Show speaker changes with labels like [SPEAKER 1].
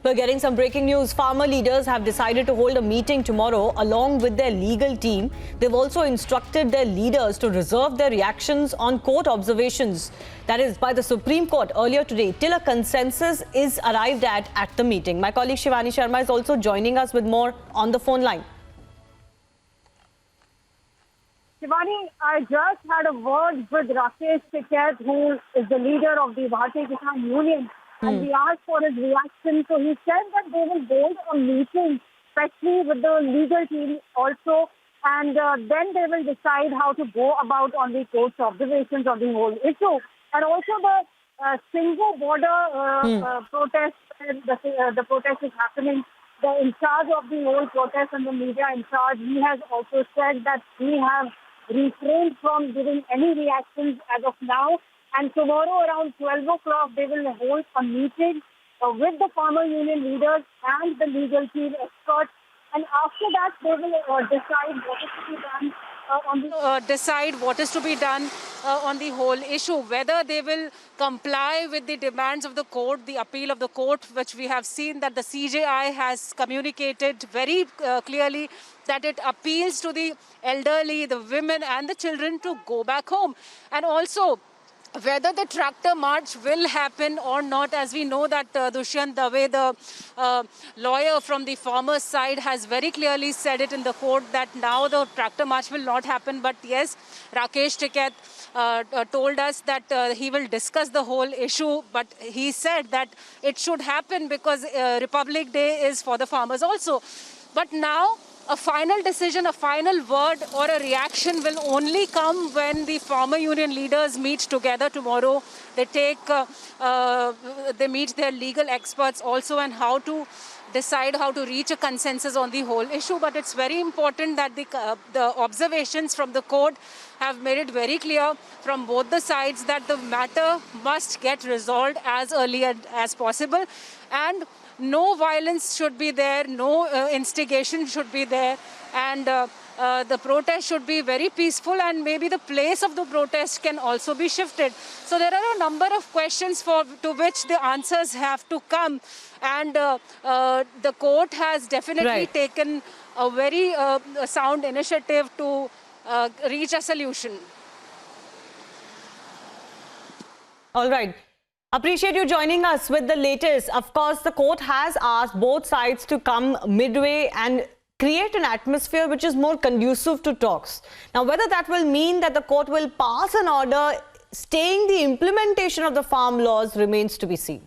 [SPEAKER 1] We're getting some breaking news. Farmer leaders have decided to hold a meeting tomorrow along with their legal team. They've also instructed their leaders to reserve their reactions on court observations, that is by the Supreme Court earlier today, till a consensus is arrived at the meeting. My colleague Shivani Sharma is also joining us with more on the phone line.
[SPEAKER 2] Shivani, I just had a word with Rakesh Tiket, who is the leader of the Bharatiya Kisan Union, and we asked for his reaction. So he said that they will hold a meeting, especially with the legal team also, and then they will decide how to go about on the court's observations of the whole issue. And also the Singhu border protest, the protest is happening. The in charge of the whole protest and the media in charge, he has also said that we have refrained from giving any reactions as of now. And tomorrow around 12 o'clock, they will hold a meeting with the farmer union leaders and the legal team experts. And after that, they will decide what is to be done
[SPEAKER 3] on the whole issue, whether they will comply with the demands of the court, the appeal of the court, which we have seen that the CJI has communicated very clearly that it appeals to the elderly, the women and the children to go back home. And also, whether the tractor march will happen or not, as we know that Dushyant Dave, the lawyer from the farmers' side, has very clearly said it in the court that now the tractor march will not happen. But yes, Rakesh Tiket told us that he will discuss the whole issue. But he said that it should happen because Republic Day is for the farmers also. But now, a final decision, a final word or a reaction will only come when the farmer union leaders meet together tomorrow. They meet their legal experts also and how to decide how to reach a consensus on the whole issue. But it's very important that the observations from the court have made it very clear from both the sides that the matter must get resolved as early as possible. And no violence should be there, no instigation should be there, and the protest should be very peaceful, and maybe the place of the protest can also be shifted. So there are a number of questions to which the answers have to come, and the court has definitely taken a very sound initiative to reach a solution.
[SPEAKER 1] All right. Appreciate you joining us with the latest. Of course, the court has asked both sides to come midway and create an atmosphere which is more conducive to talks. Now, whether that will mean that the court will pass an order staying the implementation of the farm laws remains to be seen.